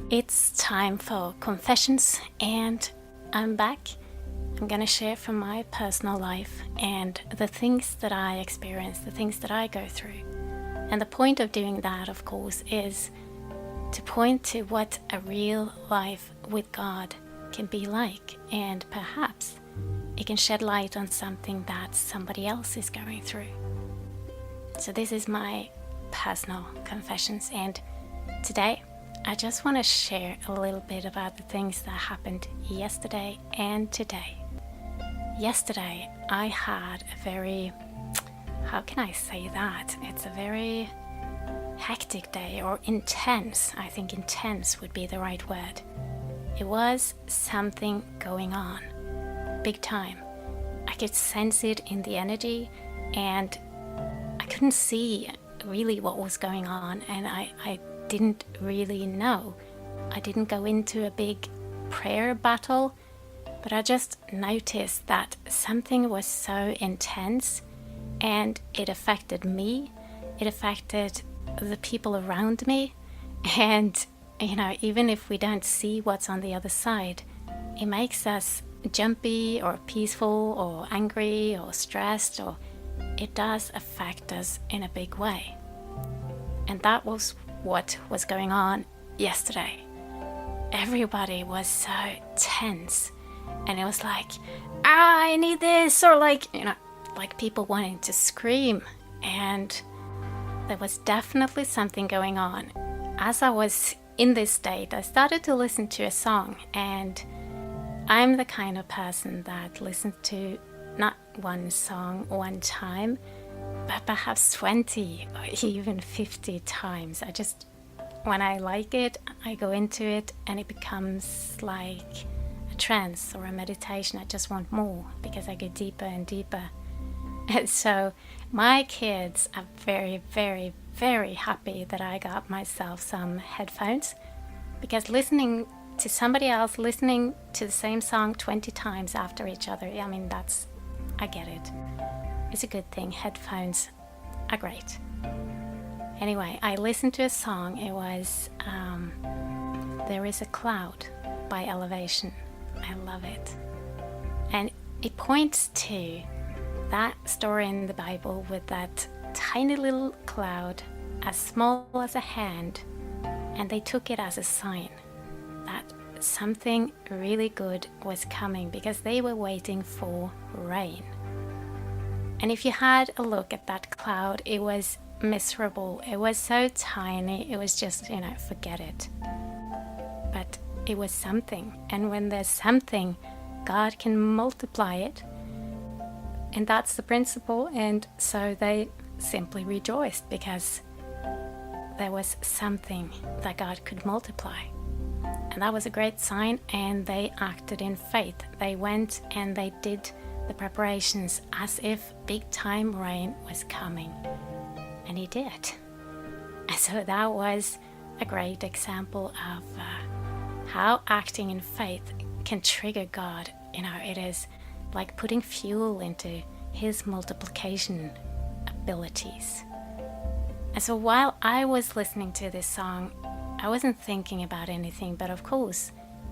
It's time for confessions, and I'm back. I'm gonna share from my personal life and the things that I experience, the things that I go through. And the point of doing that, of course, is to point to what a real life with God can be like, and perhaps it can shed light on something that somebody else is going through. So this is my personal confessions, and today I just want to share a little bit about the things that happened yesterday and today. Yesterday I had a very, how can I say that? It's a very hectic day, or intense. I think intense would be the right word. It was something going on, big time. I could sense it in the energy, and I couldn't see really what was going on, and I didn't really know. I didn't go into a big prayer battle, but I just noticed that something was so intense, and it affected me, it affected the people around me, and even if we don't see what's on the other side, it makes us jumpy or peaceful or angry or stressed, or it does affect us in a big way. And that was what was going on yesterday. Everybody was so tense, and it was like, I need this, or like people wanting to scream. And there was definitely something going on. As I was in this state, I started to listen to a song, and I'm the kind of person that listens to not one song one time, but perhaps 20 or even 50 times. When I like it, I go into it, and it becomes like a trance or a meditation. I just want more because I go deeper and deeper. And so my kids are very, very, very happy that I got myself some headphones, because listening to somebody else listening to the same song 20 times after each other, I get it. It's a good thing. Headphones are great. Anyway, I listened to a song. It was There Is a Cloud by Elevation. I love it. And it points to that story in the Bible with that tiny little cloud, as small as a hand, and they took it as a sign that something really good was coming, because they were waiting for rain. And if you had a look at that cloud, it was miserable. It was so tiny. It was just, forget it. But it was something. And when there's something, God can multiply it. And that's the principle. And so they simply rejoiced, because there was something that God could multiply. And that was a great sign, and they acted in faith. They went and they did the preparations as if big time rain was coming. And he did. And so that was a great example of how acting in faith can trigger God. It is like putting fuel into his multiplication abilities. And so while I was listening to this song, I wasn't thinking about anything, but of course,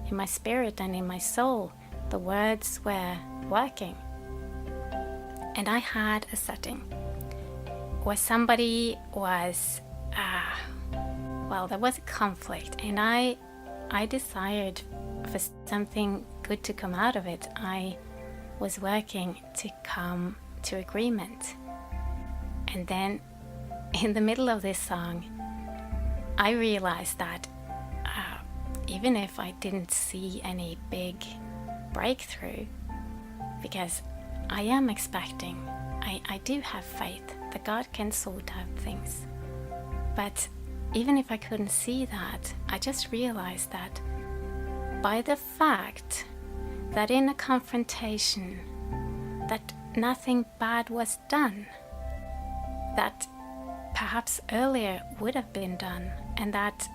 in my spirit and in my soul, the words were working. And I had a setting where somebody was, there was a conflict, and I desired for something good to come out of it. I was working to come to agreement. And then in the middle of this song, I realized that even if I didn't see any big breakthrough, because I am expecting, I do have faith that God can sort out things. But even if I couldn't see that, I just realized that by the fact that in a confrontation, that nothing bad was done, that perhaps earlier would have been done, and that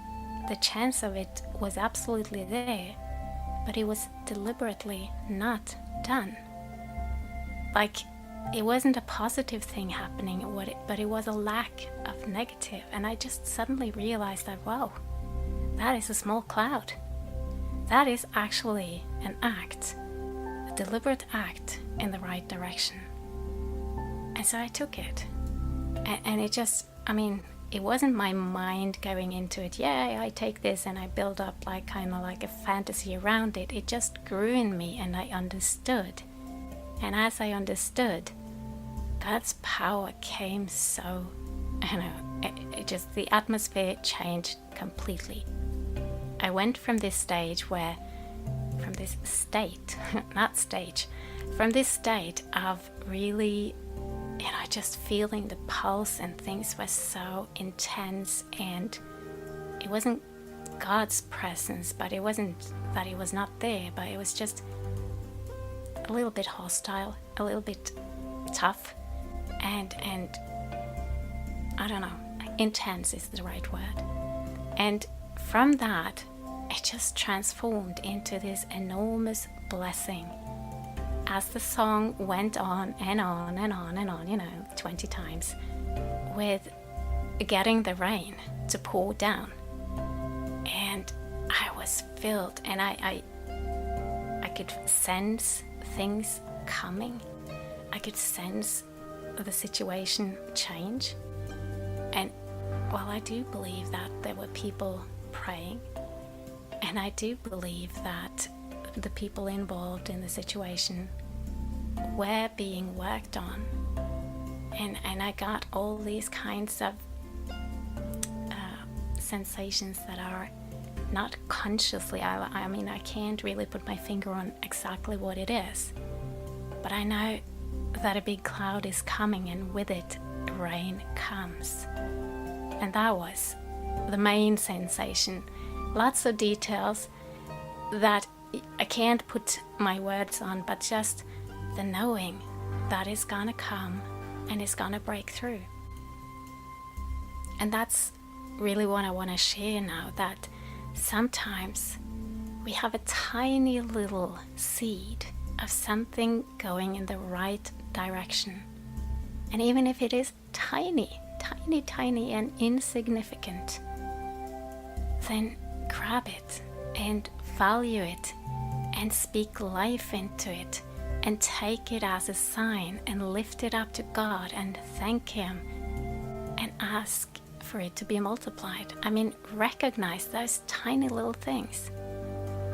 the chance of it was absolutely there, but it was deliberately not done. Like, it wasn't a positive thing happening, but it was a lack of negative. And I just suddenly realized that, wow, that is a small cloud. That is actually an act, a deliberate act in the right direction. And so I took it. And it just, it wasn't my mind going into it, yeah, I take this and I build up like kind of like a fantasy around it. It just grew in me and I understood. And as I understood, God's power came so, it just, the atmosphere changed completely. I went from this state of really, just feeling the pulse, and things were so intense, and it wasn't God's presence, but it wasn't that He was not there, but it was just a little bit hostile, a little bit tough, and I don't know, intense is the right word. And from that, it just transformed into this enormous blessing. As the song went on and on and on and on, 20 times, with getting the rain to pour down. And I was filled, and I could sense things coming. I could sense the situation change. And while I do believe that there were people praying, and I do believe that the people involved in the situation were being worked on, and I got all these kinds of sensations that are not consciously, I can't really put my finger on exactly what it is, but I know that a big cloud is coming, and with it rain comes. And that was the main sensation. Lots of details that I can't put my words on, but just the knowing that it's gonna come and it's gonna break through. And that's really what I want to share now, that sometimes we have a tiny little seed of something going in the right direction. And even if it is tiny and insignificant, then grab it and value it and speak life into it and take it as a sign and lift it up to God and thank Him and ask for it to be multiplied. Recognize those tiny little things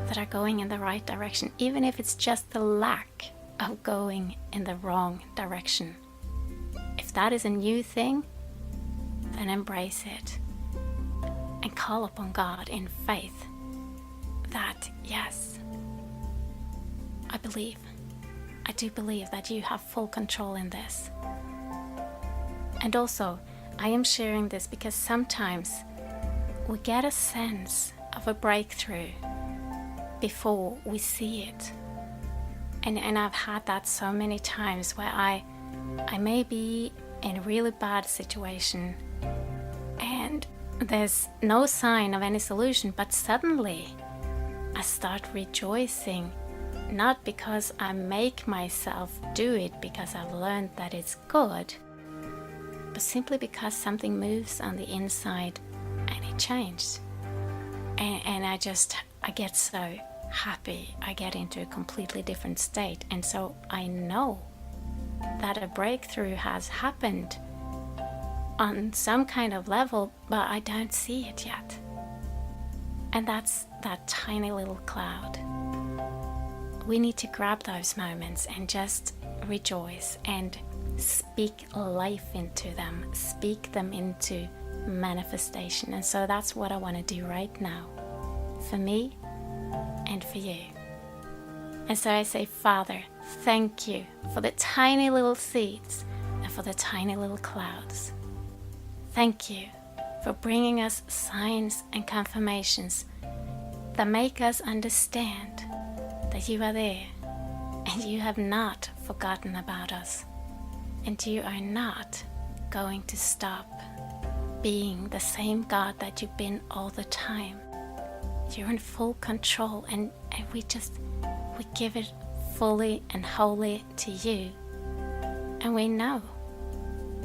that are going in the right direction, even if it's just the lack of going in the wrong direction. If that is a new thing, then embrace it and call upon God in faith that, yes, I do believe that you have full control in this. And also, I am sharing this because sometimes we get a sense of a breakthrough before we see it. And I've had that so many times where I may be in a really bad situation and there's no sign of any solution, but suddenly I start rejoicing, not because I make myself do it because I've learned that it's good, but simply because something moves on the inside and it changed. And I get so happy. I get into a completely different state. And so I know that a breakthrough has happened on some kind of level, but I don't see it yet. And that's that tiny little cloud. We need to grab those moments and just rejoice and speak life into them, speak them into manifestation. And so that's what I want to do right now, for me and for you. And so I say, Father, thank you for the tiny little seeds and for the tiny little clouds. Thank you for bringing us signs and confirmations that make us understand that you are there and you have not forgotten about us, and you are not going to stop being the same God that you've been all the time. You're in full control, and we give it fully and wholly to you. And we know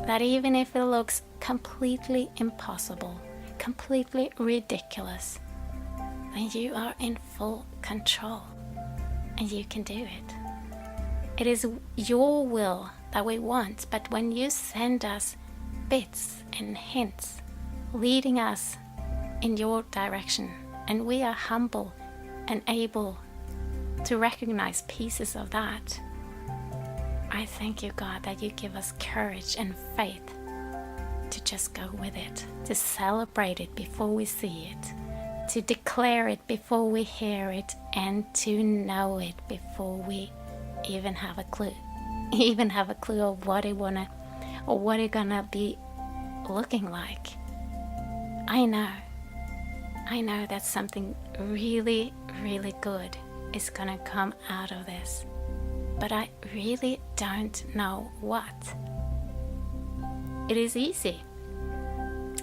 that even if it looks completely impossible, completely ridiculous, then you are in full control and you can do it. It is your will that we want, but when you send us bits and hints leading us in your direction, and we are humble and able to recognize pieces of that, I thank you, God, that you give us courage and faith to just go with it, to celebrate it before we see it, to declare it before we hear it, and to know it before we even have a clue. Even have a clue of what it gonna be looking like. I know that something really, really good is gonna come out of this, but I really don't know what. It is easy.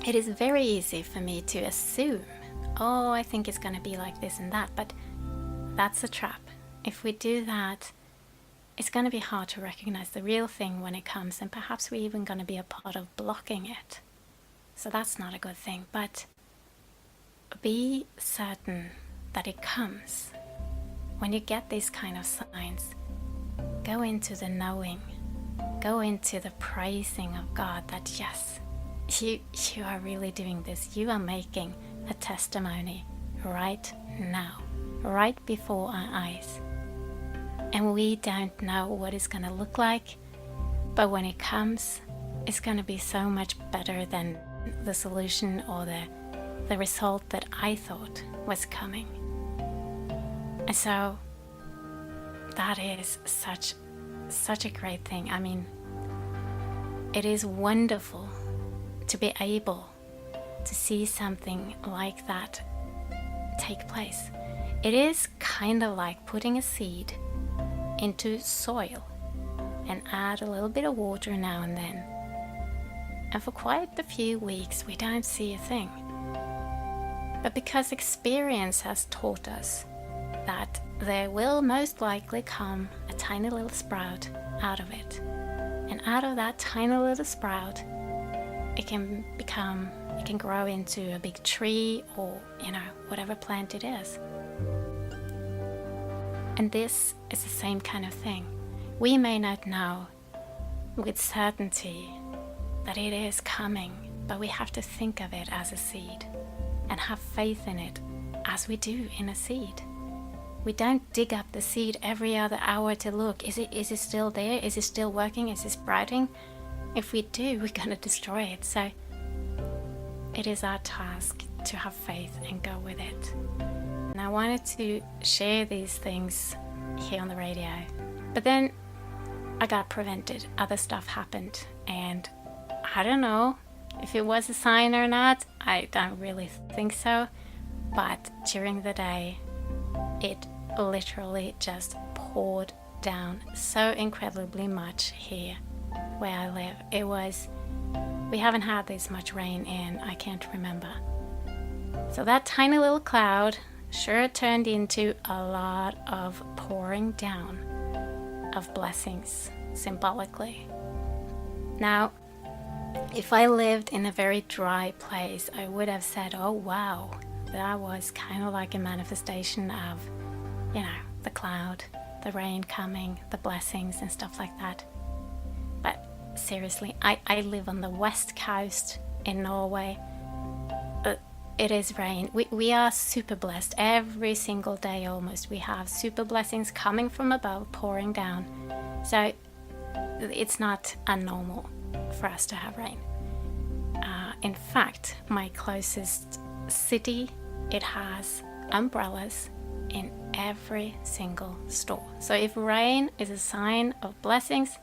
It is very easy for me to assume, oh, I think it's gonna be like this and that, but that's a trap. If we do that, it's going to be hard to recognize the real thing when it comes, and perhaps we're even going to be a part of blocking it. So that's not a good thing, but be certain that it comes. When you get these kind of signs, go into the knowing, go into the praising of God that yes, you are really doing this. You are making a testimony right now, right before our eyes. And we don't know what it's going to look like, but when it comes, it's going to be so much better than the solution or the result that I thought was coming. And so that is such a great thing. I mean, it is wonderful to be able to see something like that take place. It is kind of like putting a seed into soil and add a little bit of water now and then. And for quite a few weeks we don't see a thing. But because experience has taught us that there will most likely come a tiny little sprout out of it. And out of that tiny little sprout, it can grow into a big tree or, whatever plant it is. And this is the same kind of thing. We may not know with certainty that it is coming, but we have to think of it as a seed and have faith in it as we do in a seed. We don't dig up the seed every other hour to look, is it still there? Is it still working? Is it sprouting? If we do, we're going to destroy it. So it is our task to have faith and go with it. And I wanted to share these things here on the radio. But then I got prevented. Other stuff happened. And I don't know if it was a sign or not. I don't really think so. But during the day, it literally just poured down so incredibly much here where I live. We haven't had this much rain in, I can't remember. So that tiny little cloud sure turned into a lot of pouring down of blessings, symbolically. Now, if I lived in a very dry place, I would have said, oh wow, that was kind of like a manifestation of, the cloud, the rain coming, the blessings and stuff like that. But seriously, I live on the west coast in Norway. It is rain. We are super blessed every single day almost. We have super blessings coming from above, pouring down. So it's not unnormal for us to have rain. In fact, my closest city, it has umbrellas in every single store. So if rain is a sign of blessings,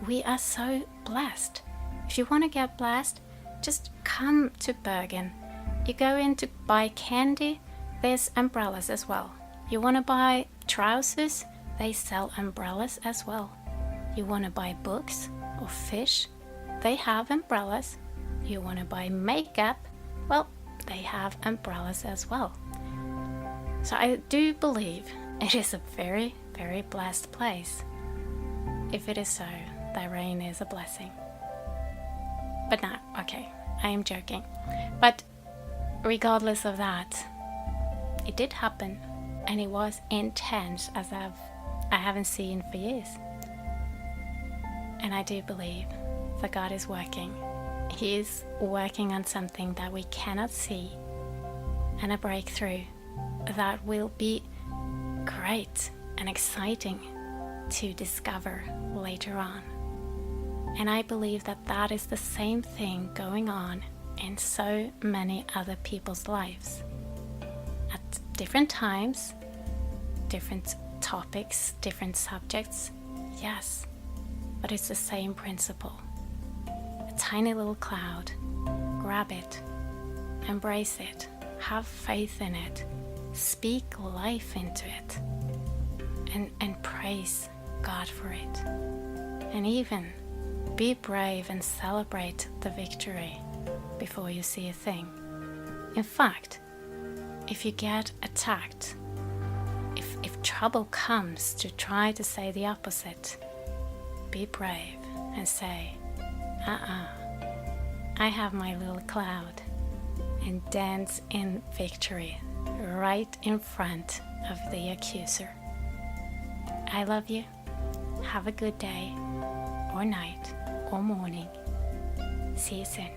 we are so blessed. If you want to get blessed, just come to Bergen. You go in to buy candy, there's umbrellas as well. You want to buy trousers, they sell umbrellas as well. You want to buy books or fish, they have umbrellas. You want to buy makeup, well, they have umbrellas as well. So I do believe it is a very, very blessed place. If it is so, that rain is a blessing. But no, okay, I am joking. But regardless of that, it did happen, and it was intense as I haven't seen for years. And I do believe that God is working. He is working on something that we cannot see, and a breakthrough that will be great and exciting to discover later on. And I believe that that is the same thing going on in so many other people's lives. At different times, different topics, different subjects, yes, but it's the same principle. A tiny little cloud, grab it, embrace it, have faith in it, speak life into it, and praise God for it. And even be brave and celebrate the victory before you see a thing. In fact, if you get attacked, if trouble comes to try to say the opposite, be brave and say, I have my little cloud, and dance in victory right in front of the accuser. I love you. Have a good day, or night, or morning. See you soon.